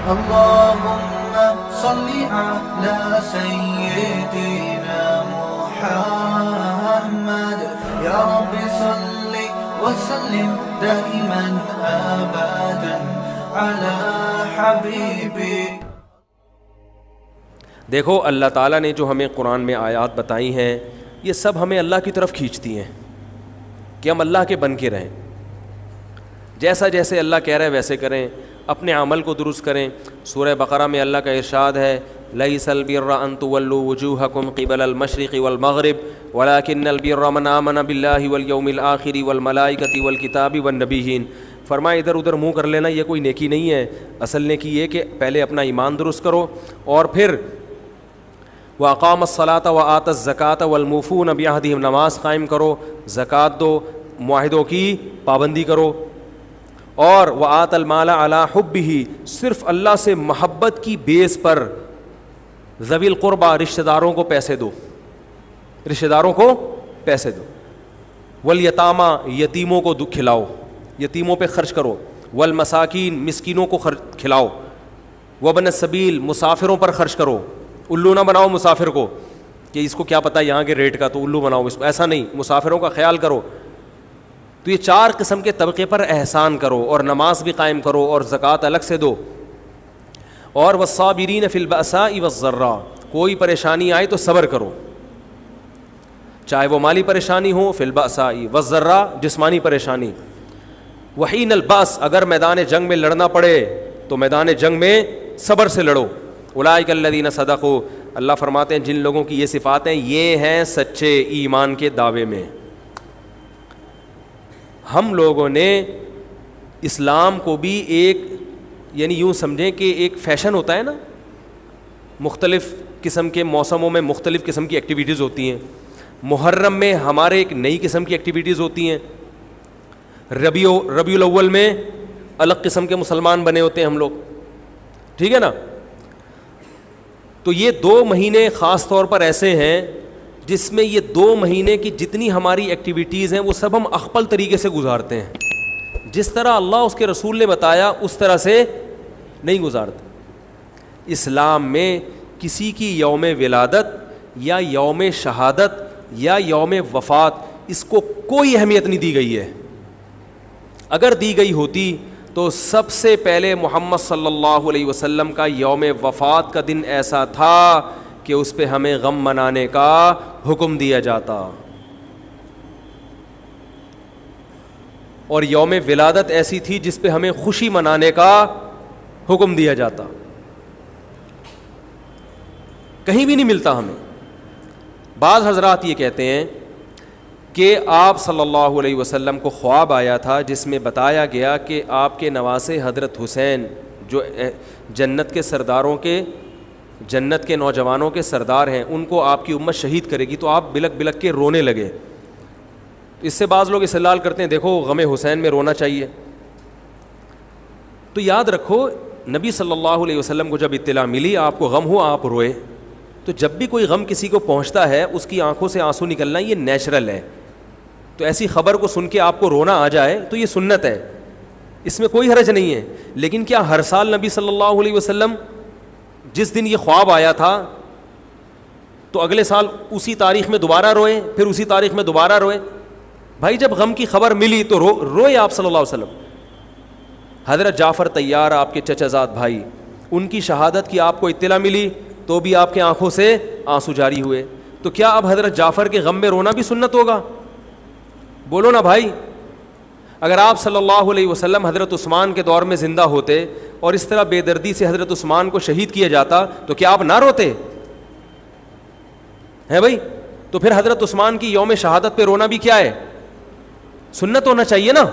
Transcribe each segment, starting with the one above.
اللهم صل على سيدنا محمد يا رب صل وسلم دائما ابدا على حبيبي. دیکھو اللہ تعالیٰ نے جو ہمیں قرآن میں آیات بتائی ہیں یہ سب ہمیں اللہ کی طرف کھینچتی ہیں کہ ہم اللہ کے بن کے رہیں, جیسا جیسے اللہ کہہ رہا ہے ویسے کریں, اپنے عمل کو درست کریں. سورہ بقرہ میں اللہ کا ارشاد ہے لیس البر ان تولوا وجوہکم قبل المشرق والمغرب ولکن البر من آمن باللہ والیوم الآخر والملائکۃ والکتاب والنبیین. فرمایا ادھر ادھر منہ کر لینا یہ کوئی نیکی نہیں ہے, اصل نیکی یہ کہ پہلے اپنا ایمان درست کرو اور پھر وَأَقَامَ الصَّلَاةَ وَآتَى الزَّكَاةَ وَالْمُوفُونَ بِعَهْدِهِمْ, نماز قائم کرو, زکوٰۃ دو, معاہدوں کی پابندی کرو, اور وَآتَى الْمَالَ عَلَى حُبِّهِ, صرف اللہ سے محبت کی بیس پر ذوی القربہ رشتہ داروں کو پیسے دو, رشتہ داروں کو پیسے دو. والیتامى, یتیموں کو کھلاؤ, یتیموں پہ خرچ کرو. والمساکین, مسکینوں کو کھلاؤ. وابن السبیل, مسافروں پر خرچ کرو. الو نہ بناؤ مسافر کو کہ اس کو کیا پتہ یہاں کے ریٹ کا تو الو بناؤ اس کو, ایسا نہیں, مسافروں کا خیال کرو. تو یہ 4 قسم کے طبقے پر احسان کرو, اور نماز بھی قائم کرو, اور زکوٰۃ الگ سے دو. اور والصابرین فی البأساء والضراء, کوئی پریشانی آئے تو صبر کرو, چاہے وہ مالی پریشانی ہو, فی البأساء والضراء جسمانی پریشانی. وحین البأس, اگر میدان جنگ میں لڑنا پڑے تو میدان جنگ میں صبر سے لڑو. اولئک الذین صدقوا, اللہ فرماتے ہیں جن لوگوں کی یہ صفات ہیں یہ ہیں سچے ایمان کے دعوے میں. ہم لوگوں نے اسلام کو بھی ایک, یعنی یوں سمجھیں کہ ایک فیشن ہوتا ہے نا, مختلف قسم کے موسموں میں مختلف قسم کی ایکٹیویٹیز ہوتی ہیں. محرم میں ہمارے ایک نئی قسم کی ایکٹیویٹیز ہوتی ہیں, ربیع الاول میں الگ قسم کے مسلمان بنے ہوتے ہیں ہم لوگ, ٹھیک ہے نا. تو یہ 2 مہینے خاص طور پر ایسے ہیں جس میں یہ 2 مہینے کی جتنی ہماری ایکٹیویٹیز ہیں وہ سب ہم اخپل طریقے سے گزارتے ہیں, جس طرح اللہ اس کے رسول نے بتایا اس طرح سے نہیں گزارتے. اسلام میں کسی کی یوم ولادت یا یوم شہادت یا یوم وفات اس کو کوئی اہمیت نہیں دی گئی ہے. اگر دی گئی ہوتی تو سب سے پہلے محمد صلی اللہ علیہ وسلم کا یوم وفات کا دن ایسا تھا کہ اس پہ ہمیں غم منانے کا حکم دیا جاتا, اور یوم ولادت ایسی تھی جس پہ ہمیں خوشی منانے کا حکم دیا جاتا. کہیں بھی نہیں ملتا ہمیں. بعض حضرات یہ کہتے ہیں کہ آپ صلی اللہ علیہ وسلم کو خواب آیا تھا جس میں بتایا گیا کہ آپ کے نواسے حضرت حسین جو جنت کے سرداروں کے, جنت کے نوجوانوں کے سردار ہیں, ان کو آپ کی امت شہید کرے گی. تو آپ بلک بلک کے رونے لگے. اس سے بعض لوگ استدلال کرتے ہیں دیکھو غم حسین میں رونا چاہیے. تو یاد رکھو نبی صلی اللہ علیہ وسلم کو جب اطلاع ملی آپ کو غم ہوا آپ روئے, تو جب بھی کوئی غم کسی کو پہنچتا ہے اس کی آنکھوں سے آنسو نکلنا یہ نیچرل ہے. تو ایسی خبر کو سن کے آپ کو رونا آ جائے تو یہ سنت ہے, اس میں کوئی حرج نہیں ہے. لیکن کیا ہر سال نبی صلی اللہ علیہ وسلم جس دن یہ خواب آیا تھا تو اگلے سال اسی تاریخ میں دوبارہ روئے, پھر اسی تاریخ میں دوبارہ روئے؟ بھائی جب غم کی خبر ملی تو روئے آپ صلی اللہ علیہ وسلم. حضرت جعفر طیار آپ کے چچا زاد بھائی, ان کی شہادت کی آپ کو اطلاع ملی تو بھی آپ کے آنکھوں سے آنسو جاری ہوئے. تو کیا اب حضرت جعفر کے غم میں رونا بھی سنت ہوگا؟ بولو نا بھائی. اگر آپ صلی اللہ علیہ وسلم حضرت عثمان کے دور میں زندہ ہوتے اور اس طرح بے دردی سے حضرت عثمان کو شہید کیا جاتا تو کیا آپ نہ روتے ہیں بھائی؟ تو پھر حضرت عثمان کی یوم شہادت پہ رونا بھی کیا ہے؟ سنت ہونا چاہیے نا.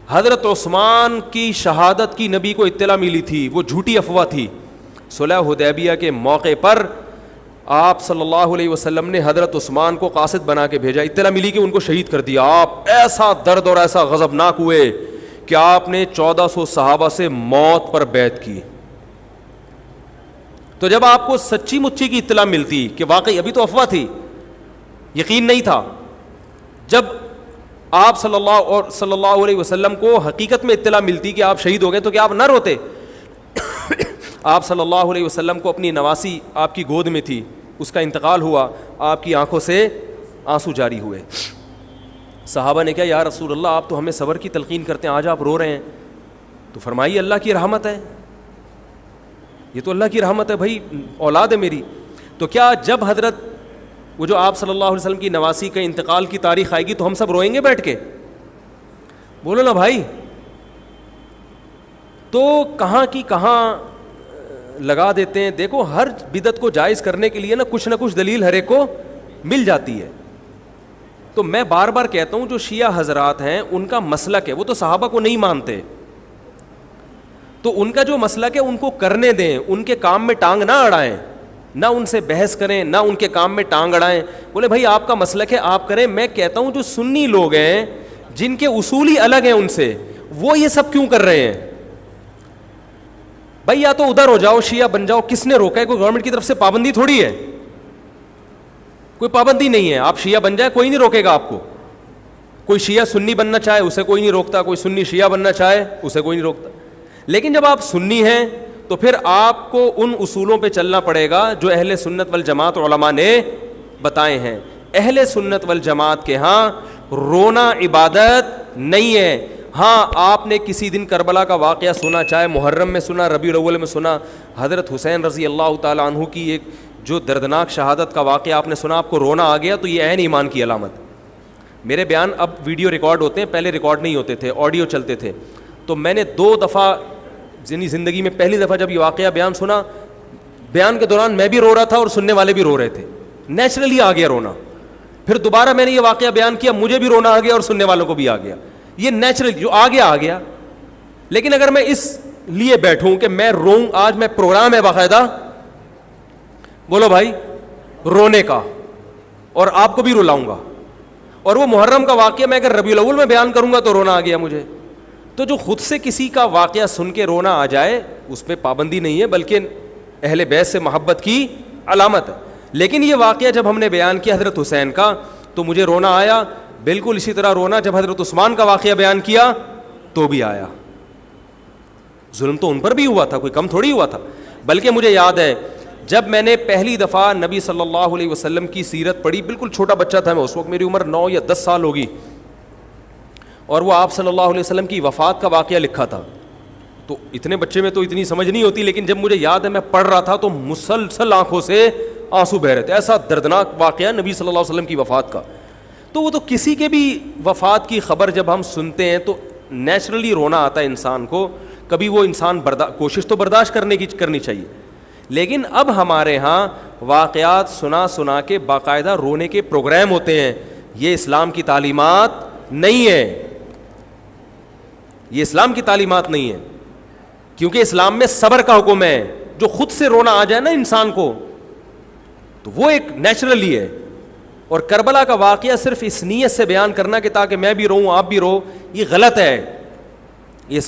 حضرت عثمان کی شہادت کی نبی کو اطلاع ملی تھی, وہ جھوٹی افواہ تھی. صلح حدیبیہ کے موقع پر آپ صلی اللہ علیہ وسلم نے حضرت عثمان کو قاصد بنا کے بھیجا, اطلاع ملی کہ ان کو شہید کر دیا. آپ ایسا درد اور ایسا غضبناک ہوئے کہ آپ نے 1400 صحابہ سے موت پر بیعت کی. تو جب آپ کو سچی مچی کی اطلاع ملتی کہ واقعی ابھی تو افواہ تھی, یقین نہیں تھا, جب آپ صلی اللہ علیہ وسلم کو حقیقت میں اطلاع ملتی کہ آپ شہید ہو گئے تو کیا آپ نہ روتے؟ آپ صلی اللہ علیہ وسلم کو اپنی نواسی آپ کی گود میں تھی, اس کا انتقال ہوا, آپ کی آنکھوں سے آنسو جاری ہوئے. صحابہ نے کہا یا رسول اللہ آپ تو ہمیں صبر کی تلقین کرتے ہیں, آج آپ رو رہے ہیں. تو فرمائیے اللہ کی رحمت ہے, یہ تو اللہ کی رحمت ہے بھائی, اولاد ہے میری. تو کیا جب حضرت وہ جو آپ صلی اللہ علیہ وسلم کی نواسی کا انتقال کی تاریخ آئے گی تو ہم سب روئیں گے بیٹھ کے؟ بولو نا بھائی. تو کہاں کی کہاں لگا دیتے ہیں. دیکھو ہر بدعت کو جائز کرنے کے لیے نا کچھ دلیل ہر ایک کو مل جاتی ہے. تو میں بار بار کہتا ہوں جو شیعہ حضرات ہیں ان کا مسلک ہے, وہ تو صحابہ کو نہیں مانتے, تو ان کا جو مسلک ہے ان کو کرنے دیں, ان کے کام میں ٹانگ نہ اڑائیں, نہ ان سے بحث کریں, نہ ان کے کام میں ٹانگ اڑائیں. بولے بھائی آپ کا مسلک ہے آپ کریں. میں کہتا ہوں جو سنی لوگ ہیں جن کے اصول ہی الگ ہیں ان سے, وہ یہ سب کیوں کر رہے ہیں؟ بھائی یا تو ادھر ہو جاؤ, شیعہ بن جاؤ, کس نے روکا ہے؟ کوئی گورنمنٹ کی طرف سے پابندی تھوڑی ہے, کوئی پابندی نہیں ہے. آپ شیعہ بن جائے کوئی نہیں روکے گا آپ کو. کوئی شیعہ سنی بننا چاہے اسے کوئی نہیں روکتا, کوئی سنی شیعہ بننا چاہے اسے کوئی نہیں روکتا. لیکن جب آپ سنی ہیں تو پھر آپ کو ان اصولوں پہ چلنا پڑے گا جو اہل سنت والجماعت علماء نے بتائے ہیں. اہل سنت والجماعت کے ہاں رونا عبادت نہیں ہے. ہاں آپ نے کسی دن کربلا کا واقعہ سنا, چاہے محرم میں سنا, ربیع الاول میں سنا, حضرت حسین رضی اللہ تعالیٰ عنہ کی ایک جو دردناک شہادت کا واقعہ آپ نے سنا, آپ کو رونا آ گیا, تو یہ عین ایمان کی علامت. میرے بیان اب ویڈیو ریکارڈ ہوتے ہیں, پہلے ریکارڈ نہیں ہوتے تھے, آڈیو چلتے تھے. تو میں نے 2 دفعہ زندگی میں پہلی دفعہ جب یہ واقعہ بیان سنا, بیان کے دوران میں بھی رو رہا تھا اور سننے والے بھی رو رہے تھے, نیچرلی آ گیا رونا. پھر دوبارہ میں نے یہ واقعہ بیان کیا, مجھے بھی رونا آ گیا اور سننے والوں کو بھی آ گیا. یہ نیچرل جو آ گیا. لیکن اگر میں اس لیے بیٹھوں کہ میں روؤں, آج میں پروگرام ہے باقاعدہ, بولو بھائی, رونے کا, اور آپ کو بھی رلاؤں گا, اور وہ محرم کا واقعہ میں اگر ربیع الاول میں بیان کروں گا تو رونا آ گیا مجھے. تو جو خود سے کسی کا واقعہ سن کے رونا آ جائے اس پہ پابندی نہیں ہے, بلکہ اہل بیت سے محبت کی علامت ہے. لیکن یہ واقعہ جب ہم نے بیان کیا حضرت حسین کا تو مجھے رونا آیا. بالکل اسی طرح رونا جب حضرت عثمان کا واقعہ بیان کیا تو بھی آیا. ظلم تو ان پر بھی ہوا تھا, کوئی کم تھوڑی ہوا تھا. بلکہ مجھے یاد ہے جب میں نے پہلی دفعہ نبی صلی اللہ علیہ وسلم کی سیرت پڑھی, بالکل چھوٹا بچہ تھا میں اس وقت, میری عمر 9 یا 10 سال ہوگی, اور وہ آپ صلی اللہ علیہ وسلم کی وفات کا واقعہ لکھا تھا. تو اتنے بچے میں تو اتنی سمجھ نہیں ہوتی, لیکن جب مجھے یاد ہے میں پڑھ رہا تھا تو مسلسل آنکھوں سے آنسو بہ رہے تھے. ایسا دردناک واقعہ نبی صلی اللہ علیہ وسلم کی وفات کا. تو وہ تو کسی کے بھی وفات کی خبر جب ہم سنتے ہیں تو نیچرلی رونا آتا ہے انسان کو. کبھی وہ انسان کوشش تو برداشت کرنی چاہیے. لیکن اب ہمارے ہاں واقعات سنا کے باقاعدہ رونے کے پروگرام ہوتے ہیں. یہ اسلام کی تعلیمات نہیں ہے, یہ اسلام کی تعلیمات نہیں ہے. کیونکہ اسلام میں صبر کا حکم ہے. جو خود سے رونا آ جائے نا انسان کو تو وہ ایک نیچرلی ہے. اور کربلا کا واقعہ صرف اس نیت سے بیان کرنا کہ تاکہ میں بھی روؤں آپ بھی رو, یہ غلط ہے. یہ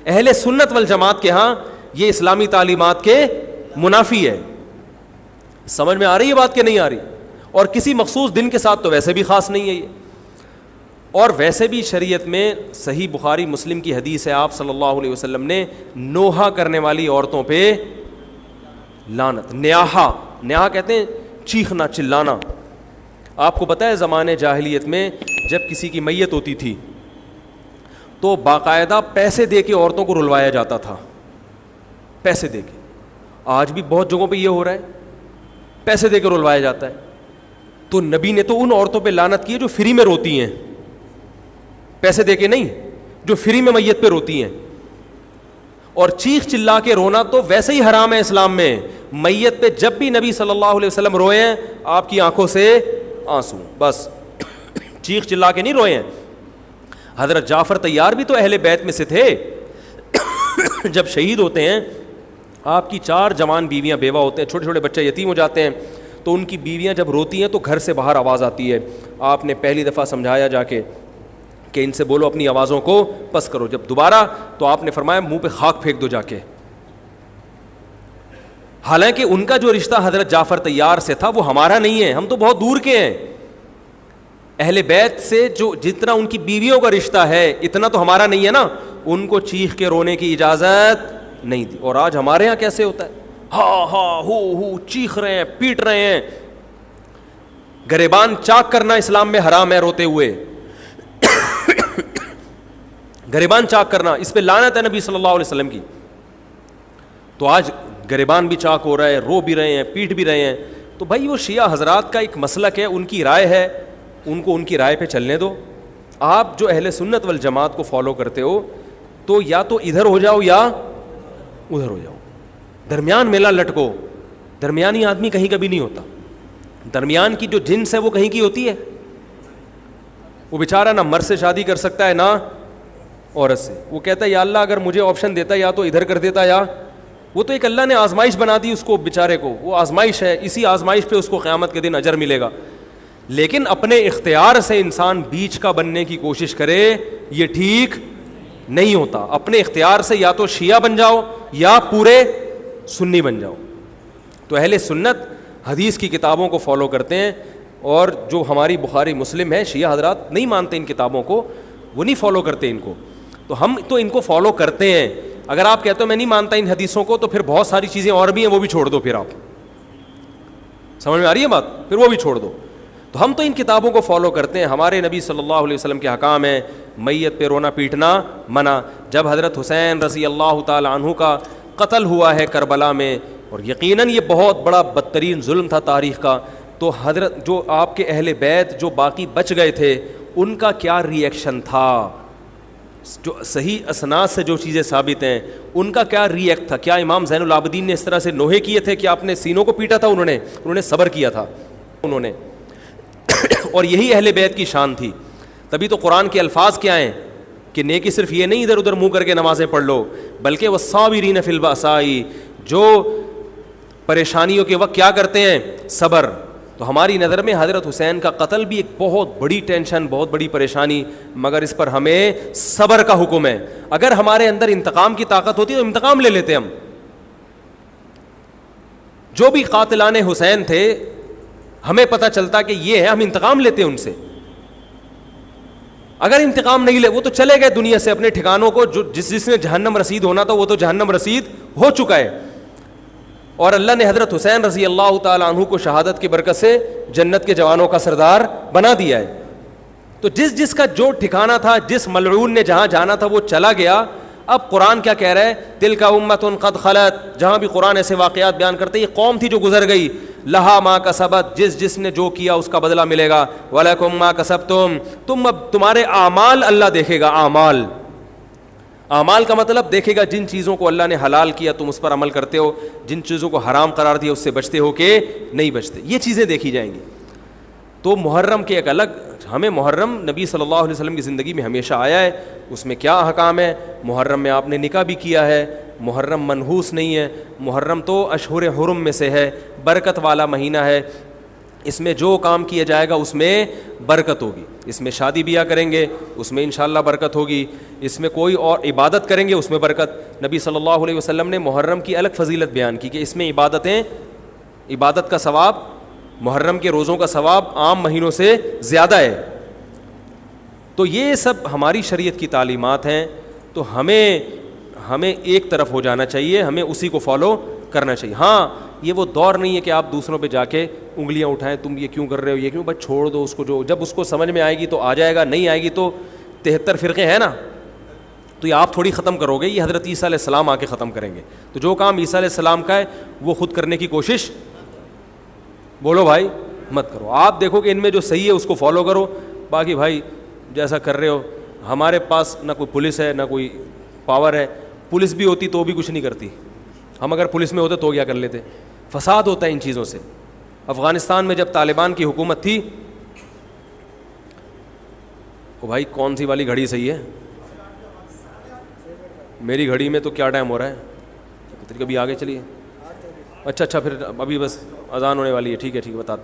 اہل سنت والجماعت کے ہاں یہ اسلامی تعلیمات کے منافی ہے. سمجھ میں آ رہی ہے بات کہ نہیں آ رہی؟ اور کسی مخصوص دن کے ساتھ تو ویسے بھی خاص نہیں ہے یہ. اور ویسے بھی شریعت میں صحیح بخاری مسلم کی حدیث ہے, آپ صلی اللہ علیہ وسلم نے نوحہ کرنے والی عورتوں پہ لعنت, نیاحہ کہتے ہیں چیخنا چلانا. آپ کو پتہ ہے زمانے جاہلیت میں جب کسی کی میت ہوتی تھی تو باقاعدہ پیسے دے کے عورتوں کو رلوایا جاتا تھا, پیسے دے کے. آج بھی بہت جگہوں پہ یہ ہو رہا ہے, پیسے دے کے رلوایا جاتا ہے. تو نبی نے تو ان عورتوں پہ لعنت کی ہے جو فری میں روتی ہیں, پیسے دے کے نہیں, جو فری میں میت پہ روتی ہیں. اور چیخ چلا کے رونا تو ویسے ہی حرام ہے اسلام میں. میت پہ جب بھی نبی صلی اللہ علیہ وسلم روئے ہیں آپ کی آنکھوں سے آنسو, بس چیخ چلا کے نہیں روئے ہیں. حضرت جعفر طیار بھی تو اہل بیت میں سے تھے. جب شہید ہوتے ہیں آپ کی 4 جوان بیویاں بیوہ ہوتے ہیں, چھوٹے چھوٹے بچے یتیم ہو جاتے ہیں, تو ان کی بیویاں جب روتی ہیں تو گھر سے باہر آواز آتی ہے. آپ نے پہلی دفعہ سمجھایا جا کے کہ ان سے بولو اپنی آوازوں کو پس کرو. جب دوبارہ تو آپ نے فرمایا منہ پہ خاک پھینک دو جا کے. حالانکہ ان کا جو رشتہ حضرت جعفر طیار سے تھا وہ ہمارا نہیں ہے, ہم تو بہت دور کے ہیں. اہل بیت سے جو جتنا ان کی بیویوں کا رشتہ ہے اتنا تو ہمارا نہیں ہے نا. ان کو چیخ کے رونے کی اجازت نہیں دی. اور آج ہمارے ہاں کیسے ہوتا ہے, ہاں ہاں ہو چیخ رہے ہیں, پیٹ رہے ہیں. گریبان چاک کرنا اسلام میں حرام ہے روتے ہوئے. گریبان چاک کرنا, اس پہ لعنت ہے نبی صلی اللہ علیہ وسلم کی. تو آج گریبان بھی چاک ہو رہا ہے, رو بھی رہے ہیں, پیٹ بھی رہے ہیں. تو بھائی وہ شیعہ حضرات کا ایک مسلک ہے, ان کی رائے ہے, ان کو ان کی رائے پہ چلنے دو. آپ جو اہل سنت والجماعت کو فالو کرتے ہو تو یا تو ادھر ہو جاؤ یا ادھر ہو جاؤ, درمیان میلہ لٹکو. درمیانی آدمی کہیں کبھی نہیں ہوتا. درمیان کی جو جنس ہے وہ کہیں کی ہوتی ہے. وہ بیچارہ نہ مرد سے شادی کر سکتا ہے نہ عورت سے. وہ کہتا ہے یا اللہ اگر مجھے آپشن دیتا یا تو ادھر کر دیتا, یا وہ تو ایک اللہ نے آزمائش بنا دی اس کو بیچارے کو, وہ آزمائش ہے, اسی آزمائش پہ اس کو قیامت کے دن اجر ملے گا. لیکن اپنے اختیار سے انسان بیچ کا بننے کی کوشش کرے, یہ ٹھیک نہیں ہوتا. اپنے اختیار سے یا تو شیعہ بن جاؤ یا پورے سنی بن جاؤ. تو اہل سنت حدیث کی کتابوں کو فالو کرتے ہیں, اور جو ہماری بخاری مسلم ہے, شیعہ حضرات نہیں مانتے ان کتابوں کو, وہ نہیں فالو کرتے ان کو. تو ہم تو ان کو فالو کرتے ہیں. اگر آپ کہتے ہو میں نہیں مانتا ان حدیثوں کو, تو پھر بہت ساری چیزیں اور بھی ہیں وہ بھی چھوڑ دو. پھر آپ سمجھ میں آ رہی ہے بات, پھر وہ بھی چھوڑ دو. تو ہم تو ان کتابوں کو فالو کرتے ہیں. ہمارے نبی صلی اللہ علیہ وسلم کے حکام ہیں, میت پہ رونا پیٹنا منع. جب حضرت حسین رضی اللہ تعالی عنہ کا قتل ہوا ہے کربلا میں, اور یقیناً یہ بہت بڑا بدترین ظلم تھا تاریخ کا, تو حضرت جو آپ کے اہل بیت جو باقی بچ گئے تھے ان کا کیا ری ایکشن تھا, جو صحیح اسناد سے جو چیزیں ثابت ہیں ان کا کیا ری ایکٹ تھا. کیا امام زین العابدین نے اس طرح سے نوحے کیے تھے کہ آپ نے سینوں کو پیٹا تھا؟ انہوں نے صبر کیا تھا انہوں نے. اور یہی اہل بیت کی شان تھی. تبھی تو قرآن کے الفاظ کیا ہیں کہ نیکی صرف یہ نہیں ادھر ادھر منہ کر کے نمازیں پڑھ لو, بلکہ والصابرین فی البأساء, جو پریشانیوں کے وقت کیا کرتے ہیں, صبر. تو ہماری نظر میں حضرت حسین کا قتل بھی ایک بہت بڑی ٹینشن, بہت بڑی پریشانی, مگر اس پر ہمیں صبر کا حکم ہے. اگر ہمارے اندر انتقام کی طاقت ہوتی تو انتقام لے لیتے ہم. جو بھی قاتلان حسین تھے ہمیں پتہ چلتا کہ یہ ہے, ہم انتقام لیتے ان سے. اگر انتقام نہیں لے, وہ تو چلے گئے دنیا سے اپنے ٹھکانوں کو, جو جس نے جہنم رسید ہونا تھا وہ تو جہنم رسید ہو چکا ہے. اور اللہ نے حضرت حسین رضی اللہ تعالی عنہ کو شہادت کی برکت سے جنت کے جوانوں کا سردار بنا دیا ہے. تو جس کا جو ٹھکانہ تھا, جس ملعون نے جہاں جانا تھا وہ چلا گیا. اب قرآن کیا کہہ رہا ہے, تلک امۃ قد خلت. جہاں بھی قرآن ایسے واقعات بیان کرتے ہیں, یہ قوم تھی جو گزر گئی, لہا ما کسبت, جس نے جو کیا اس کا بدلہ ملے گا, ولکم ما کسبتم, تم اب تمہارے اعمال اللہ دیکھے گا. اعمال کا مطلب دیکھے گا جن چیزوں کو اللہ نے حلال کیا تم اس پر عمل کرتے ہو, جن چیزوں کو حرام قرار دیا اس سے بچتے ہو کہ نہیں بچتے, یہ چیزیں دیکھی جائیں گی. تو محرم کے ایک الگ, ہمیں محرم نبی صلی اللہ علیہ وسلم کی زندگی میں ہمیشہ آیا ہے, اس میں کیا احکام ہے. محرم میں آپ نے نکاح بھی کیا ہے, محرم منحوس نہیں ہے. محرم تو اشہر حرم میں سے ہے, برکت والا مہینہ ہے. اس میں جو کام کیا جائے گا اس میں برکت ہوگی. اس میں شادی بیاہ کریں گے اس میں انشاءاللہ برکت ہوگی. اس میں کوئی اور عبادت کریں گے اس میں برکت. نبی صلی اللہ علیہ وسلم نے محرم کی الگ فضیلت بیان کی کہ اس میں عبادت کا ثواب, محرم کے روزوں کا ثواب عام مہینوں سے زیادہ ہے. تو یہ سب ہماری شریعت کی تعلیمات ہیں. تو ہمیں ایک طرف ہو جانا چاہیے, ہمیں اسی کو فالو کرنا چاہیے. ہاں یہ وہ دور نہیں ہے کہ آپ دوسروں پہ جا کے انگلیاں اٹھائیں, تم یہ کیوں کر رہے ہو, یہ کیوں, بس چھوڑ دو اس کو. جو جب اس کو سمجھ میں آئے گی تو آ جائے گا, نہیں آئے گی تو 73 فرقے ہیں نا, تو یہ آپ تھوڑی ختم کرو گے, یہ حضرت عیسیٰ علیہ السلام آ کے ختم کریں گے. تو جو کام عیسیٰ علیہ السلام کا ہے وہ خود کرنے کی کوشش, بولو بھائی, مت کرو. آپ دیکھو کہ ان میں جو صحیح ہے اس کو فالو کرو, باقی بھائی جیسا کر رہے ہو. ہمارے پاس نہ کوئی پولیس ہے نہ کوئی پاور ہے, پولیس بھی ہوتی تو بھی کچھ نہیں کرتی. ہم اگر پولیس میں ہوتے تو کیا کر لیتے. فساد ہوتا ہے ان چیزوں سے. افغانستان میں جب طالبان کی حکومت تھی, او بھائی کون سی والی گھڑی صحیح ہے, میری گھڑی میں تو کیا ٹائم ہو رہا ہے, کبھی آگے چلیے. اچھا پھر ابھی بس اذان ہونے والی ہے, ٹھیک ہے بتا.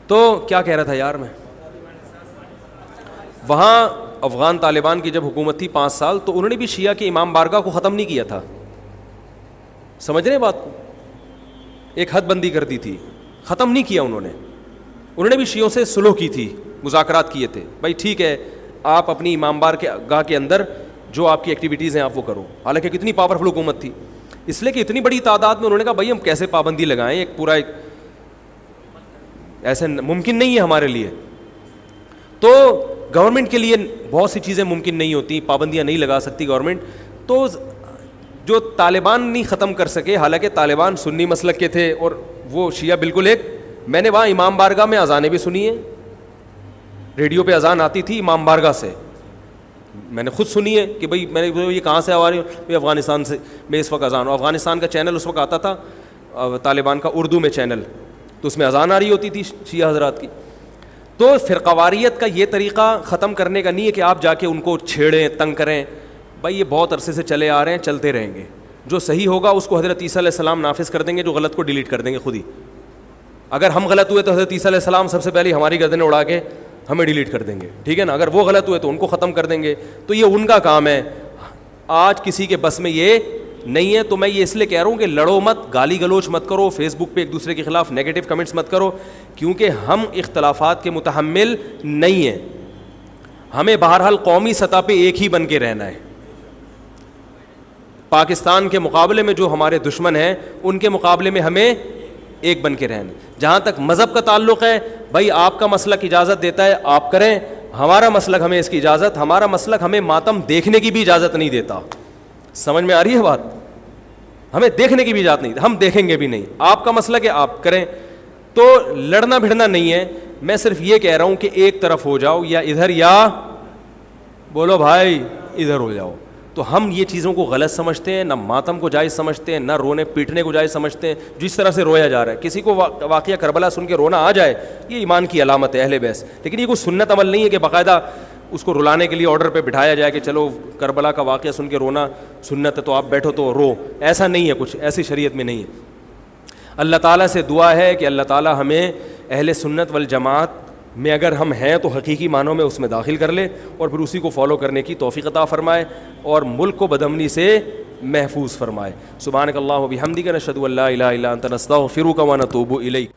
تو کیا کہہ رہا تھا یار میں, وہاں افغان طالبان کی جب حکومت تھی 5 سال, تو انہوں نے بھی شیعہ کے امام بارگاہ کو ختم نہیں کیا تھا. سمجھ رہے بات کو, ایک حد بندی کر دی تھی, ختم نہیں کیا انہوں نے بھی شیعوں سے صلح کی تھی, مذاکرات کیے تھے. بھائی ٹھیک ہے آپ اپنی امام بارگاہ کے اندر جو آپ کی ایکٹیویٹیز ہیں آپ وہ کرو. حالانکہ کتنی پاورفل حکومت تھی. اس لیے کہ اتنی بڑی تعداد میں انہوں نے کہا بھائی ہم کیسے پابندی لگائیں, ایک پورا ایک ایسے ممکن نہیں ہے ہمارے لیے. تو گورنمنٹ کے لیے بہت سی چیزیں ممکن نہیں ہوتی, پابندیاں نہیں لگا سکتی گورنمنٹ. تو جو طالبان نہیں ختم کر سکے, حالانکہ طالبان سنی مسلک کے تھے اور وہ شیعہ بالکل ایک, میں نے وہاں امام بارگاہ میں اذانیں بھی سنی ہیں, ریڈیو پہ اذان آتی تھی امام بارگاہ سے, میں نے خود سنی ہے کہ بھائی میں نے یہ کہاں سے آ رہی ہوں, افغانستان سے میں اس وقت اذان ہوں. افغانستان کا چینل اس وقت آتا تھا طالبان کا اردو میں چینل, تو اس میں اذان آ رہی ہوتی تھی شیعہ حضرات کی. تو فرقواریت کا یہ طریقہ ختم کرنے کا نہیں ہے کہ آپ جا کے ان کو چھیڑیں, تنگ کریں. بھائی یہ بہت عرصے سے چلے آ رہے ہیں, چلتے رہیں گے. جو صحیح ہوگا اس کو حضرت عیسیٰ علیہ السلام نافذ کر دیں گے, جو غلط کو ڈیلیٹ کر دیں گے خود ہی. اگر ہم غلط ہوئے تو حضرت عیسیٰ علیہ السلام سب سے پہلے ہماری گردنیں اڑا کے ہمیں ڈیلیٹ کر دیں گے, ٹھیک ہے نا. اگر وہ غلط ہوئے تو ان کو ختم کر دیں گے. تو یہ ان کا کام ہے, آج کسی کے بس میں یہ نہیں ہے. تو میں یہ اس لیے کہہ رہا ہوں کہ لڑو مت, گالی گلوچ مت کرو, فیس بک پہ ایک دوسرے کے خلاف نیگیٹو کمنٹس مت کرو, کیونکہ ہم اختلافات کے متحمل نہیں ہیں. ہمیں بہرحال قومی سطح پہ ایک ہی بن کے رہنا ہے. پاکستان کے مقابلے میں جو ہمارے دشمن ہیں ان کے مقابلے میں ہمیں ایک بن کے رہنا. جہاں تک مذہب کا تعلق ہے, بھائی آپ کا مسلک اجازت دیتا ہے آپ کریں, ہمارا مسلک ہمیں اس کی اجازت, ہمارا مسلک ہمیں ماتم دیکھنے کی بھی اجازت نہیں دیتا. سمجھ میں آ رہی ہے بات؟ ہمیں دیکھنے کی بھی اجازت نہیں, ہم دیکھیں گے بھی نہیں. آپ کا مسلک ہے آپ کریں. تو لڑنا بھڑنا نہیں ہے. میں صرف یہ کہہ رہا ہوں کہ ایک طرف ہو جاؤ, یا ادھر یا بولو بھائی ادھر ہو جاؤ. تو ہم یہ چیزوں کو غلط سمجھتے ہیں, نہ ماتم کو جائز سمجھتے ہیں, نہ رونے پیٹنے کو جائز سمجھتے ہیں. جس طرح سے رویا جا رہا ہے, کسی کو واقعہ کربلا سن کے رونا آ جائے, یہ ایمان کی علامت ہے اہل بیت. لیکن یہ کوئی سنت عمل نہیں ہے کہ باقاعدہ اس کو رلانے کے لیے آرڈر پہ بٹھایا جائے کہ چلو کربلا کا واقعہ سن کے رونا سنت ہے تو آپ بیٹھو تو رو. ایسا نہیں ہے, کچھ ایسی شریعت میں نہیں ہے. اللہ تعالیٰ سے دعا ہے کہ اللہ تعالیٰ ہمیں اہل سنت والجماعت میں اگر ہم ہیں تو حقیقی معنوں میں اس میں داخل کر لے, اور پھر اسی کو فالو کرنے کی توفیق عطا فرمائے, اور ملک کو بدامنی سے محفوظ فرمائے. سبحانک اللہم و بحمدک, نشہد ان لا الہ الا انت, نستغفرک و نتوب الیک.